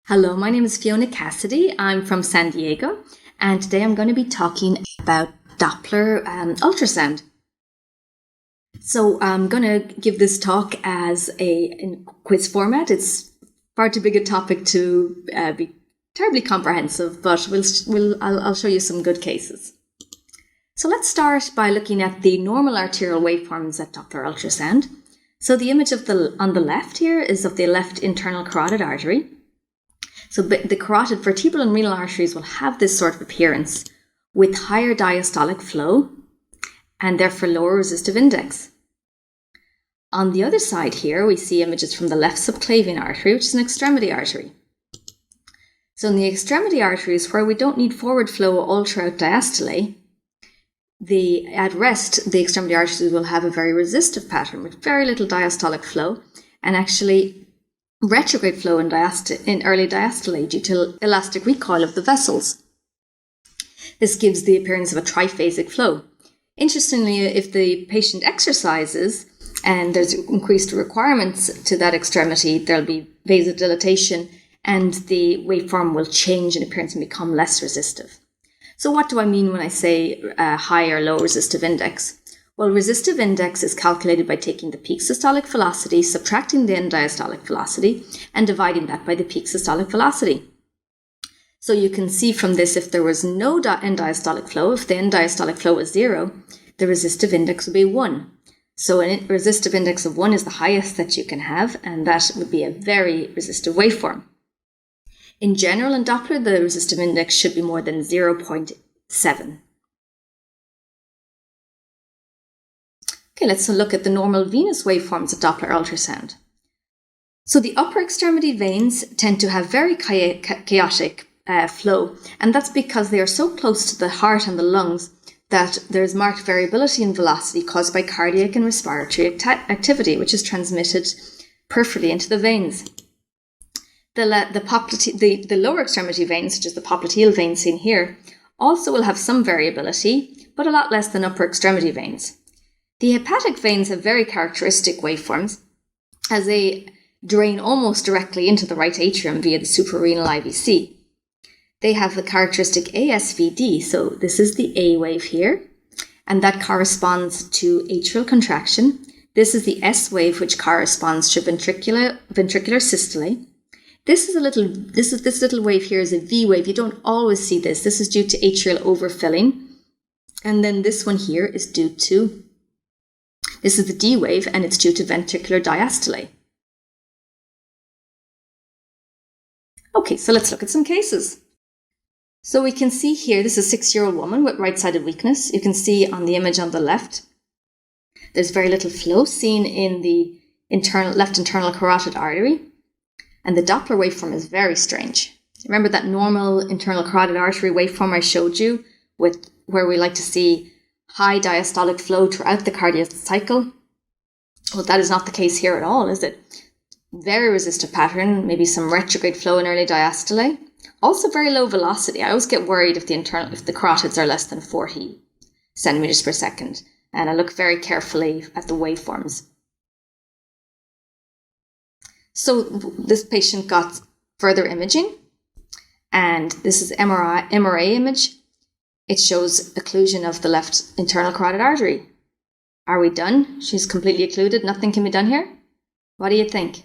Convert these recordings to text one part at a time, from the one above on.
Hello, my name is Fiona Cassidy. I'm from San Diego, and today I'm going to be talking about Doppler ultrasound. So I'm going to give this talk as in quiz format. It's far too big a topic to be terribly comprehensive, but I'll show you some good cases. So let's start by looking at the normal arterial waveforms at Doppler ultrasound. So the image on the left here is of the left internal carotid artery. So the carotid, vertebral and renal arteries will have this sort of appearance with higher diastolic flow and therefore lower resistive index. On the other side here, we see images from the left subclavian artery, which is an extremity artery. So in the extremity arteries, where we don't need forward flow all throughout diastole, at rest, the extremity arteries will have a very resistive pattern with very little diastolic flow and actually retrograde flow in early diastole due to elastic recoil of the vessels. This gives the appearance of a triphasic flow. Interestingly, if the patient exercises and there's increased requirements to that extremity, there'll be vasodilatation and the waveform will change in appearance and become less resistive. So what do I mean when I say high or low resistive index? Well, resistive index is calculated by taking the peak systolic velocity, subtracting the end diastolic velocity, and dividing that by the peak systolic velocity. So you can see from this, if there was no end diastolic flow, if the end diastolic flow was 0, the resistive index would be 1. So a resistive index of 1 is the highest that you can have, and that would be a very resistive waveform. In general, in Doppler, the resistive index should be more than 0.7. Okay, let's look at the normal venous waveforms of Doppler ultrasound. So the upper extremity veins tend to have very chaotic flow, and that's because they are so close to the heart and the lungs that there is marked variability in velocity caused by cardiac and respiratory activity, which is transmitted peripherally into the veins. The lower extremity veins, such as the popliteal vein seen here, also will have some variability, but a lot less than upper extremity veins. The hepatic veins have very characteristic waveforms as they drain almost directly into the right atrium via the suprarenal IVC. They have the characteristic ASVD, so this is the A wave here, and that corresponds to atrial contraction. This is the S wave, which corresponds to ventricular systole. This little wave here is a V wave. You don't always see this. This is due to atrial overfilling, and then this one here is due to This is the D wave, and it's due to ventricular diastole. Okay, so let's look at some cases. So we can see here, this is a 6-year-old woman with right-sided weakness. You can see on the image on the left, there's very little flow seen in the left internal carotid artery, and the Doppler waveform is very strange. Remember that normal internal carotid artery waveform I showed you, where we like to see high diastolic flow throughout the cardiac cycle? Well, that is not the case here at all, is it? Very resistive pattern, maybe some retrograde flow in early diastole. Also very low velocity. I always get worried if the carotids are less than 40 centimeters per second, and I look very carefully at the waveforms. So this patient got further imaging, and this is MRA image. It shows occlusion of the left internal carotid artery. Are we done? She's completely occluded. Nothing can be done here? What do you think?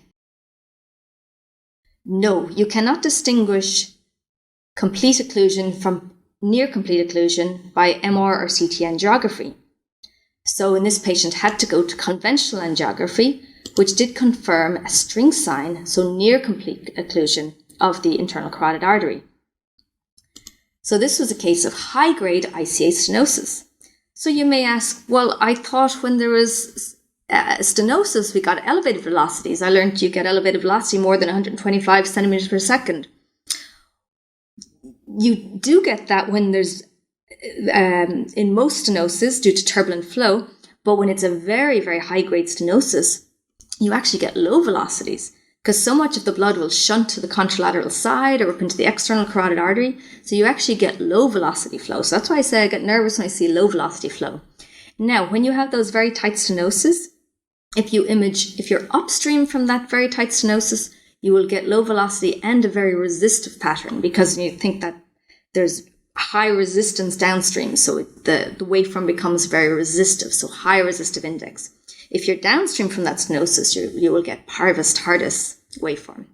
No, you cannot distinguish complete occlusion from near complete occlusion by MR or CT angiography. So in this patient had to go to conventional angiography, which did confirm a string sign, so near complete occlusion of the internal carotid artery. So this was a case of high-grade ICA stenosis. So you may ask, well, I thought when there was stenosis, we got elevated velocities. I learned you get elevated velocity more than 125 centimeters per second. You do get that when there's, in most stenosis due to turbulent flow, but when it's a very, very high-grade stenosis, you actually get low velocities, because so much of the blood will shunt to the contralateral side or up into the external carotid artery, so you actually get low velocity flow. So that's why I say I get nervous when I see low velocity flow. Now, when you have those very tight stenosis, if you're upstream from that very tight stenosis, you will get low velocity and a very resistive pattern, because you think that there's high resistance downstream, so the waveform becomes very resistive, so high resistive index. If you're downstream from that stenosis, you will get Peri-vascular waveform.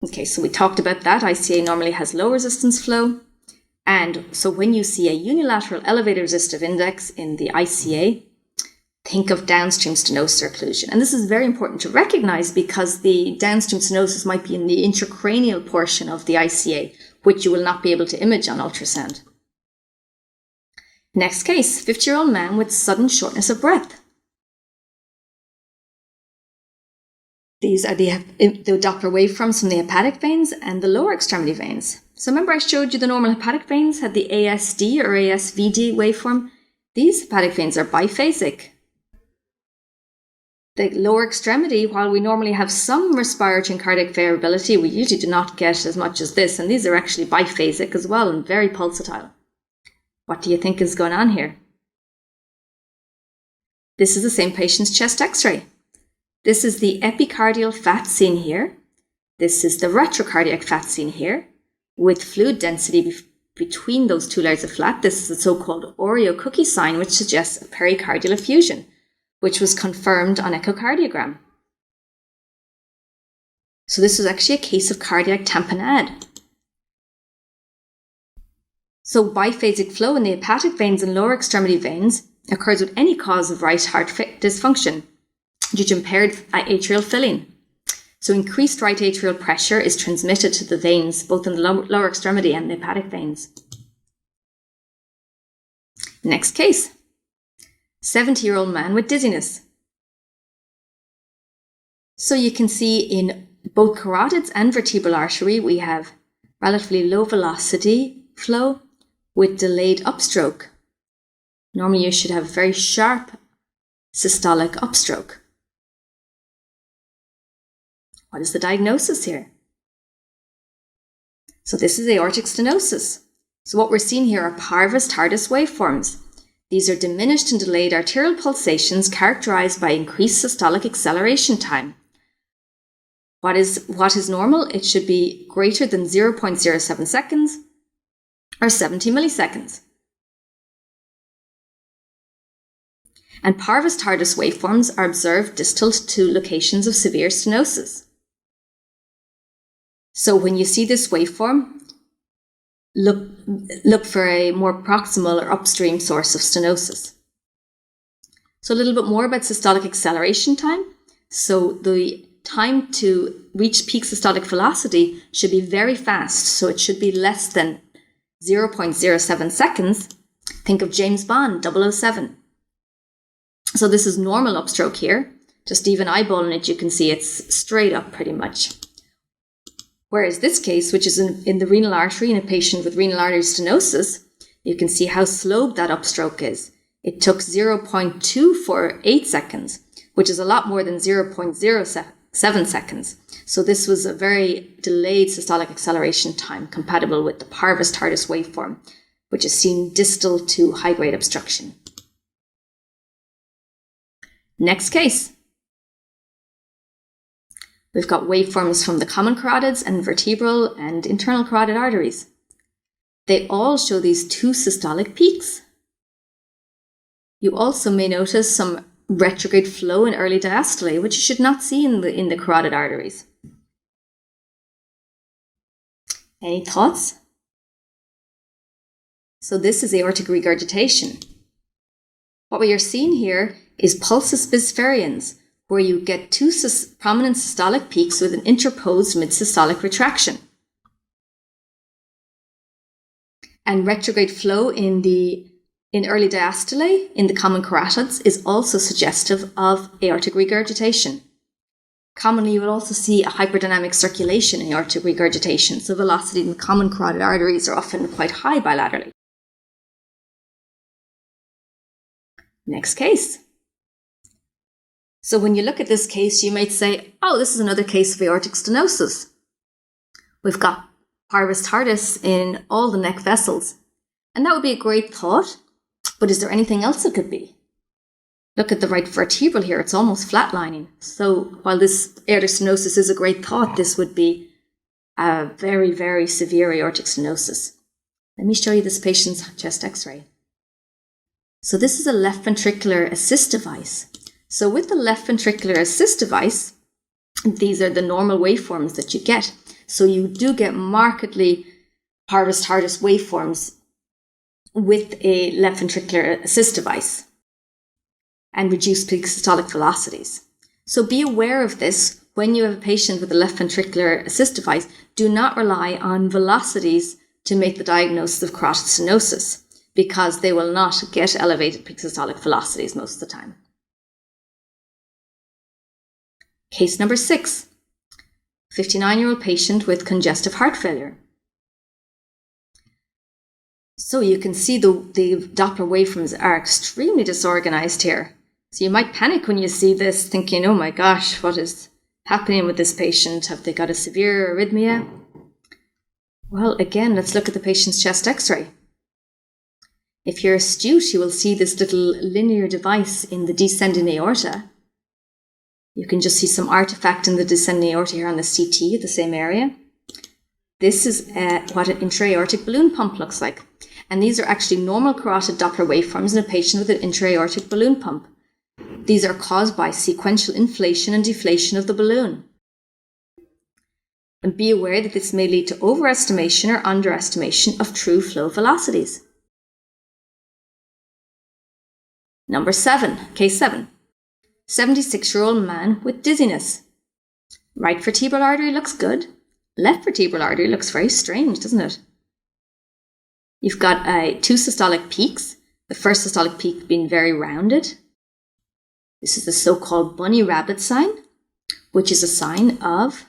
Okay, so we talked about that. ICA normally has low resistance flow. And so when you see a unilateral elevated resistive index in the ICA, think of downstream stenosis or occlusion. And this is very important to recognize, because the downstream stenosis might be in the intracranial portion of the ICA, which you will not be able to image on ultrasound. Next case, 50-year-old man with sudden shortness of breath. These are the Doppler waveforms from the hepatic veins and the lower extremity veins. So remember I showed you the normal hepatic veins had the ASD or ASVD waveform. These hepatic veins are biphasic. The lower extremity, while we normally have some respiratory and cardiac variability, we usually do not get as much as this, and these are actually biphasic as well and very pulsatile. What do you think is going on here? This is the same patient's chest x-ray. This is the epicardial fat seen here. This is the retrocardiac fat seen here, with fluid density between those two layers of fat. This is the so-called Oreo cookie sign, which suggests a pericardial effusion, which was confirmed on echocardiogram. So this was actually a case of cardiac tamponade. So biphasic flow in the hepatic veins and lower extremity veins occurs with any cause of right heart dysfunction due to impaired atrial filling. So increased right atrial pressure is transmitted to the veins, both in the lower extremity and the hepatic veins. Next case, 70-year-old man with dizziness. So you can see in both carotids and vertebral artery, we have relatively low velocity flow with delayed upstroke. Normally you should have very sharp systolic upstroke. What is the diagnosis here? So this is aortic stenosis. So what we're seeing here are parvus tardus waveforms. These are diminished and delayed arterial pulsations characterized by increased systolic acceleration time. What is normal? It should be greater than 0.07 seconds or 70 milliseconds. And parvus tardus waveforms are observed distal to locations of severe stenosis. So when you see this waveform, look for a more proximal or upstream source of stenosis. So a little bit more about systolic acceleration time. So the time to reach peak systolic velocity should be very fast. So it should be less than 0.07 seconds. Think of James Bond, 007. So this is normal upstroke here. Just even eyeballing it, you can see it's straight up pretty much. Whereas this case, which is in the renal artery in a patient with renal artery stenosis, you can see how slowed that upstroke is. It took 0.248 seconds, which is a lot more than 0.07 seconds. So this was a very delayed systolic acceleration time compatible with the parvus tardus waveform, which is seen distal to high-grade obstruction. Next case. We've got waveforms from the common carotids and vertebral and internal carotid arteries. They all show these two systolic peaks. You also may notice some retrograde flow in early diastole, which you should not see in the carotid arteries. Any thoughts? So this is aortic regurgitation. What we are seeing here is pulsus bisferiens, where you get two prominent systolic peaks with an interposed mid-systolic retraction. And retrograde flow in early diastole in the common carotids is also suggestive of aortic regurgitation. Commonly, you will also see a hyperdynamic circulation in aortic regurgitation, so velocity in the common carotid arteries are often quite high bilaterally. Next case. So when you look at this case, you might say, oh, this is another case of aortic stenosis. We've got parvus tardus in all the neck vessels. And that would be a great thought, but is there anything else it could be? Look at the right vertebral here, it's almost flatlining. So while this aortic stenosis is a great thought, this would be a very, very severe aortic stenosis. Let me show you this patient's chest x-ray. So this is a left ventricular assist device. So with the left ventricular assist device, these are the normal waveforms that you get. So you do get markedly parvus-tardus waveforms with a left ventricular assist device and reduced peak systolic velocities. So be aware of this when you have a patient with a left ventricular assist device. Do not rely on velocities to make the diagnosis of carotid stenosis, because they will not get elevated peak systolic velocities most of the time. Case number 6, 59-year-old patient with congestive heart failure. So you can see the Doppler waveforms are extremely disorganized here. So you might panic when you see this, thinking, oh my gosh, what is happening with this patient? Have they got a severe arrhythmia? Well, again, let's look at the patient's chest x-ray. If you're astute, you will see this little linear device in the descending aorta. You can just see some artifact in the descending aorta here on the CT, the same area. This is what an intra-aortic balloon pump looks like. And these are actually normal carotid Doppler waveforms in a patient with an intra-aortic balloon pump. These are caused by sequential inflation and deflation of the balloon. And be aware that this may lead to overestimation or underestimation of true flow velocities. Number 7, case 7. 76-year-old man with dizziness. Right vertebral artery looks good. Left vertebral artery looks very strange, doesn't it? You've got 2 systolic peaks. The first systolic peak being very rounded. This is the so-called bunny rabbit sign, which is a sign of...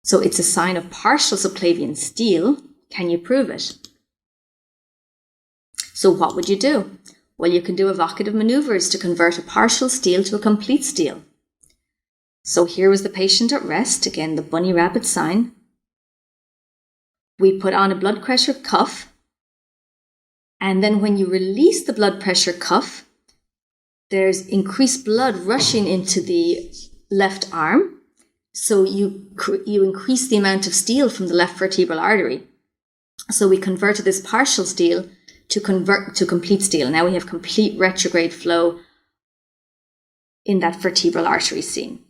So it's a sign of partial subclavian steal. Can you prove it? So what would you do? Well, you can do evocative maneuvers to convert a partial steal to a complete steal. So here was the patient at rest, again the bunny rabbit sign. We put on a blood pressure cuff, and then when you release the blood pressure cuff, there's increased blood rushing into the left arm. So you increase the amount of steal from the left vertebral artery. So we converted this partial steal to convert to complete steal. Now we have complete retrograde flow in that vertebral artery scene.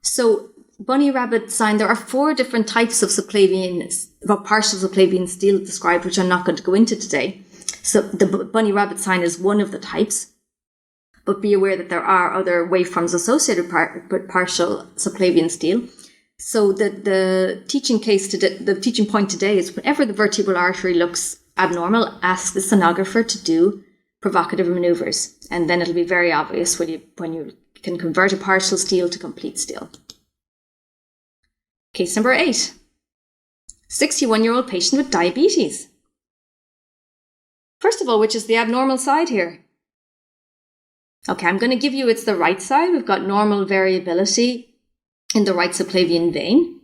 So bunny rabbit sign, there are 4 different types of partial subclavian steal described, which I'm not going to go into today. So the bunny rabbit sign is one of the types, but be aware that there are other waveforms associated with partial subclavian steal. So the teaching point today is whenever the vertebral artery looks abnormal, ask the sonographer to do provocative maneuvers, and then it'll be very obvious when you can convert a partial steal to complete steal. Case number 8, 61-year-old patient with diabetes. First of all, which is the abnormal side here? Okay, I'm going to give you it's the right side. We've got normal variability in the right subclavian vein,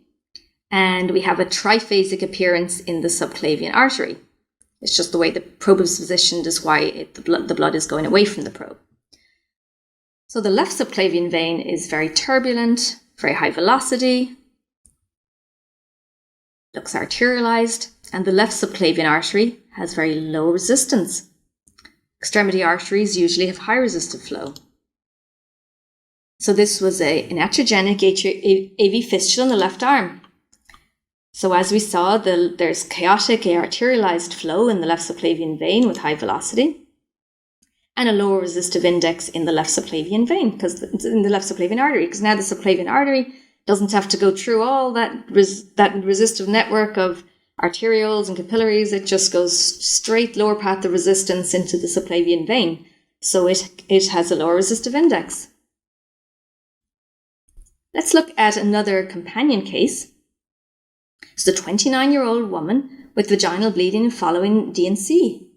and we have a triphasic appearance in the subclavian artery. It's just the way the probe is positioned is why the blood is going away from the probe. So the left subclavian vein is very turbulent, very high velocity, looks arterialized, and the left subclavian artery has very low resistance. Extremity arteries usually have high resistive flow. So this was an latrogenic AV fistula in the left arm. So as we saw, there's chaotic arterialized flow in the left subclavian vein with high velocity, and a lower resistive index in the left subclavian vein, because it's in the left subclavian artery, because now the subclavian artery doesn't have to go through all that resistive network of arterioles and capillaries. It just goes straight lower path of resistance into the subclavian vein. So it has a lower resistive index. Let's look at another companion case. It's a 29-year-old woman with vaginal bleeding following D&C.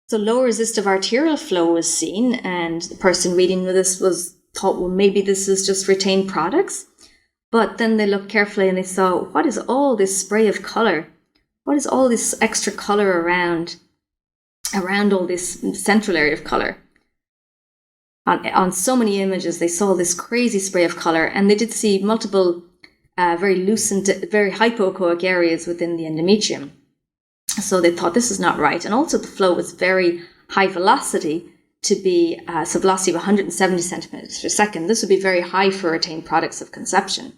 So low resistive arterial flow was seen, and the person reading this thought, well, maybe this is just retained products. But then they looked carefully and they saw, what is all this spray of colour? What is all this extra colour around around all this central area of colour. On so many images, they saw this crazy spray of colour, and they did see multiple very lucent, very hypoechoic areas within the endometrium. So they thought this is not right. And also the flow was very high velocity to be velocity of 170 centimeters per second. This would be very high for retained products of conception.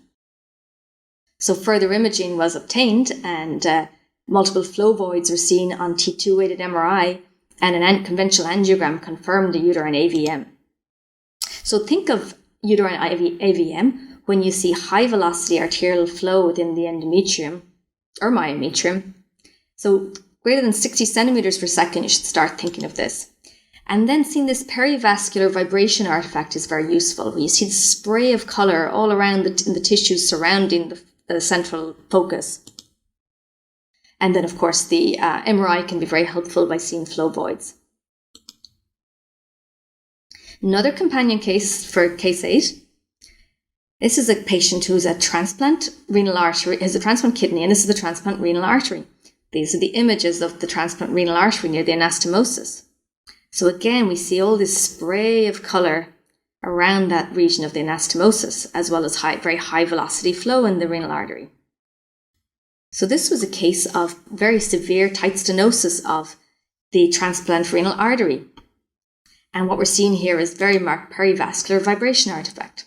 So further imaging was obtained, and multiple flow voids were seen on T2-weighted MRI, and an conventional angiogram confirmed the uterine AVM. So think of uterine AVM when you see high velocity arterial flow within the endometrium or myometrium. So greater than 60 centimeters per second, you should start thinking of this. And then seeing this peri-vascular vibration artifact is very useful, where you see the spray of colour all around in the tissues surrounding the central focus. And then, of course, the MRI can be very helpful by seeing flow voids. Another companion case for case 8. This is a patient who's a transplant renal artery, has a transplant kidney, and this is the transplant renal artery. These are the images of the transplant renal artery near the anastomosis. So again, we see all this spray of colour around that region of the anastomosis, as well as very high velocity flow in the renal artery. So this was a case of very severe tight stenosis of the transplant renal artery. And what we're seeing here is very marked perivascular vibration artifact.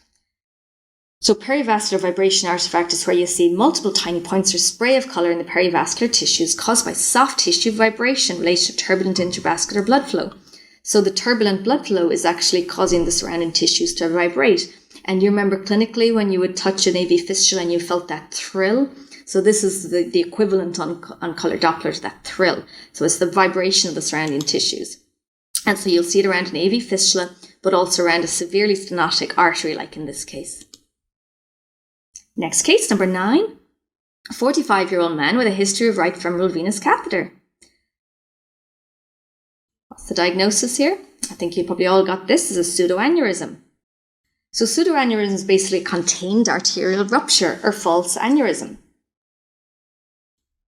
So perivascular vibration artifact is where you see multiple tiny points or spray of colour in the perivascular tissues caused by soft tissue vibration related to turbulent intravascular blood flow. So the turbulent blood flow is actually causing the surrounding tissues to vibrate. And you remember clinically when you would touch an AV fistula and you felt that thrill? So this is the equivalent on colour Doppler to that thrill. So it's the vibration of the surrounding tissues. And so you'll see it around an AV fistula, but also around a severely stenotic artery, like in this case. Next case, number 9, a 45-year-old man with a history of right femoral venous catheter. What's the diagnosis here? I think you probably all got this as a pseudoaneurysm. So pseudoaneurysm is basically a contained arterial rupture or false aneurysm.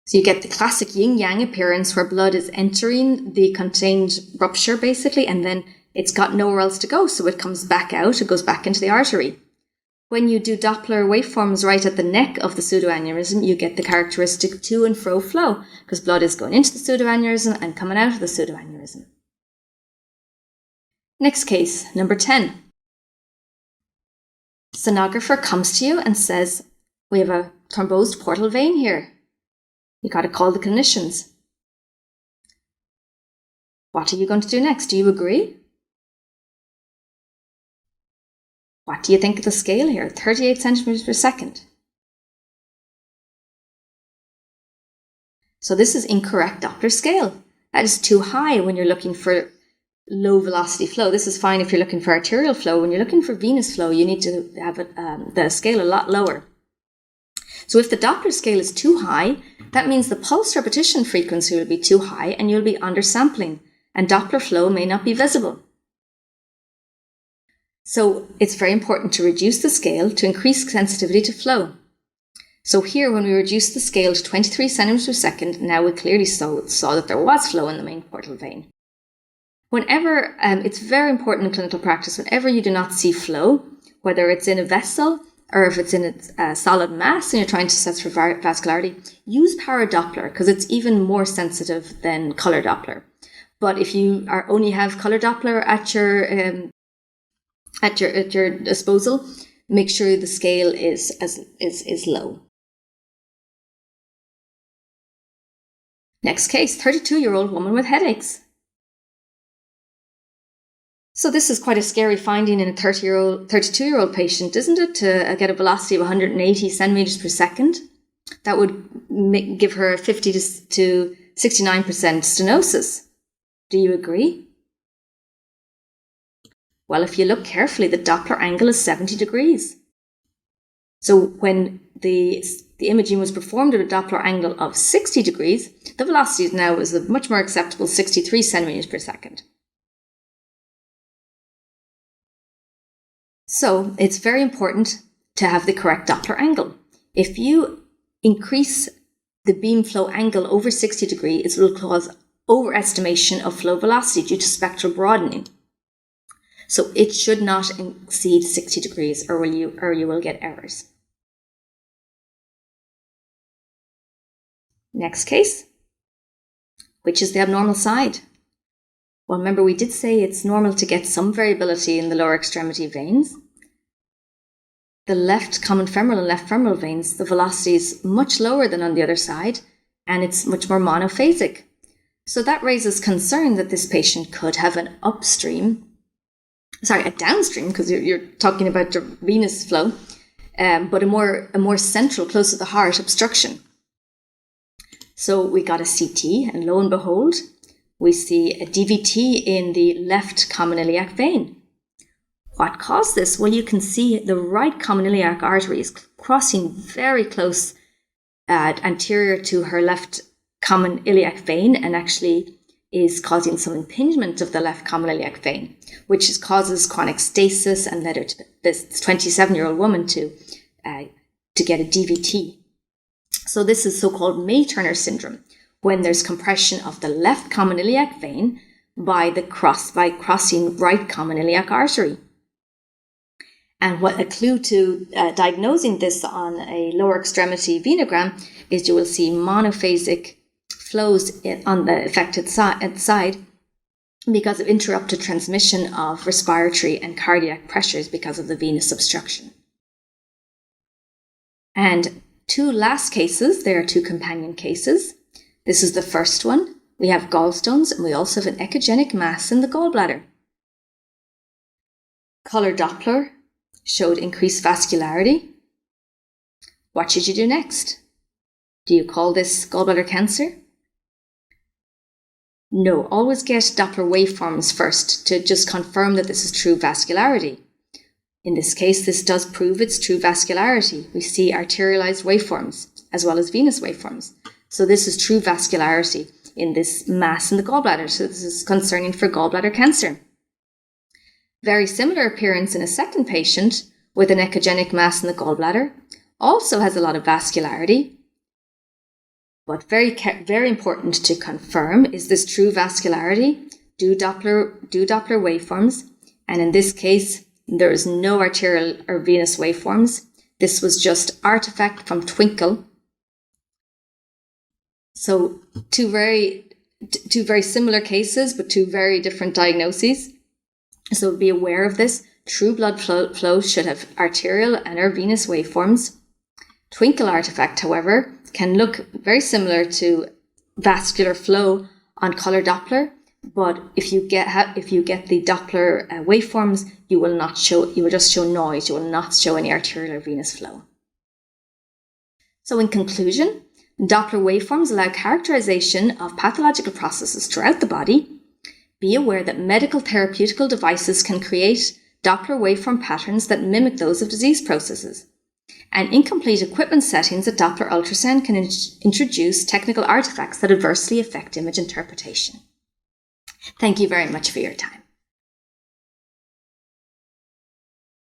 So you get the classic yin-yang appearance where blood is entering the contained rupture basically, and then it's got nowhere else to go, so it comes back out, it goes back into the artery. When you do Doppler waveforms right at the neck of the pseudoaneurysm, you get the characteristic to and fro flow, because blood is going into the pseudoaneurysm and coming out of the pseudoaneurysm. Next case, number 10. Sonographer comes to you and says, we have a thrombosed portal vein here. You got to call the clinicians. What are you going to do next? Do you agree? What do you think of the scale here? 38 centimeters per second. So this is incorrect Doppler scale. That is too high when you're looking for low velocity flow. This is fine if you're looking for arterial flow. When you're looking for venous flow, you need to have the scale a lot lower. So if the Doppler scale is too high, that means the pulse repetition frequency will be too high and you'll be undersampling, and Doppler flow may not be visible. So it's very important to reduce the scale to increase sensitivity to flow. So here, when we reduced the scale to 23 centimeters per second, now we clearly saw that there was flow in the main portal vein. Whenever, it's very important in clinical practice, whenever you do not see flow, whether it's in a vessel or if it's in a solid mass and you're trying to assess for vascularity, use Doppler because it's even more sensitive than color Doppler. But if you only have color Doppler at your disposal, make sure the scale is low. Next case, 32-year-old woman with headaches. So this is quite a scary finding in a 32-year-old patient, isn't it? To get a velocity of 180 centimeters per second. That would give her 50 to 69% stenosis. Do you agree? Well, if you look carefully, the Doppler angle is 70 degrees. So when the imaging was performed at a Doppler angle of 60 degrees, the velocity now is a much more acceptable 63 centimeters per second. So it's very important to have the correct Doppler angle. If you increase the beam flow angle over 60 degrees, it will cause overestimation of flow velocity due to spectral broadening. So it should not exceed 60 degrees or you will get errors. Next case, which is the abnormal side. Well, remember we did say it's normal to get some variability in the lower extremity veins. The left common femoral and left femoral veins, the velocity is much lower than on the other side, and it's much more monophasic. So that raises concern that this patient could have a downstream, because you're talking about the venous flow, but a more central, close to the heart obstruction. So we got a CT, and lo and behold, we see a DVT in the left common iliac vein. What caused this? Well, you can see the right common iliac artery is crossing very close anterior to her left common iliac vein, and actually is causing some impingement of the left common iliac vein, which causes chronic stasis and led her to this 27-year-old woman to get a DVT. So this is so-called May-Thurner syndrome, when there's compression of the left common iliac vein by crossing right common iliac artery. And what a clue to diagnosing this on a lower extremity venogram is you will see monophasic flows on the affected side because of interrupted transmission of respiratory and cardiac pressures because of the venous obstruction. And two last cases, there are two companion cases. This is the first one. We have gallstones, and we also have an echogenic mass in the gallbladder. Color Doppler showed increased vascularity. What should you do next? Do you call this gallbladder cancer? No, always get Doppler waveforms first to just confirm that this is true vascularity. In this case, this does prove it's true vascularity. We see arterialized waveforms as well as venous waveforms. So this is true vascularity in this mass in the gallbladder. So this is concerning for gallbladder cancer. Very similar appearance in a second patient with an echogenic mass in the gallbladder. Also has a lot of vascularity. But very important to confirm, is this true vascularity? Do Doppler waveforms. And in this case, there is no arterial or venous waveforms. This was just artifact from twinkle. So two very similar cases, but two very different diagnoses. So be aware of this. True blood flow should have arterial and or venous waveforms. Twinkle artifact, however, can look very similar to vascular flow on color Doppler, but if you get the Doppler waveforms, you will just show noise. You will not show any arterial or venous flow. So in conclusion, Doppler waveforms allow characterization of pathological processes throughout the body. Be aware that medical therapeutical devices can create Doppler waveform patterns that mimic those of disease processes. And incomplete equipment settings at Doppler ultrasound can introduce technical artifacts that adversely affect image interpretation. Thank you very much for your time.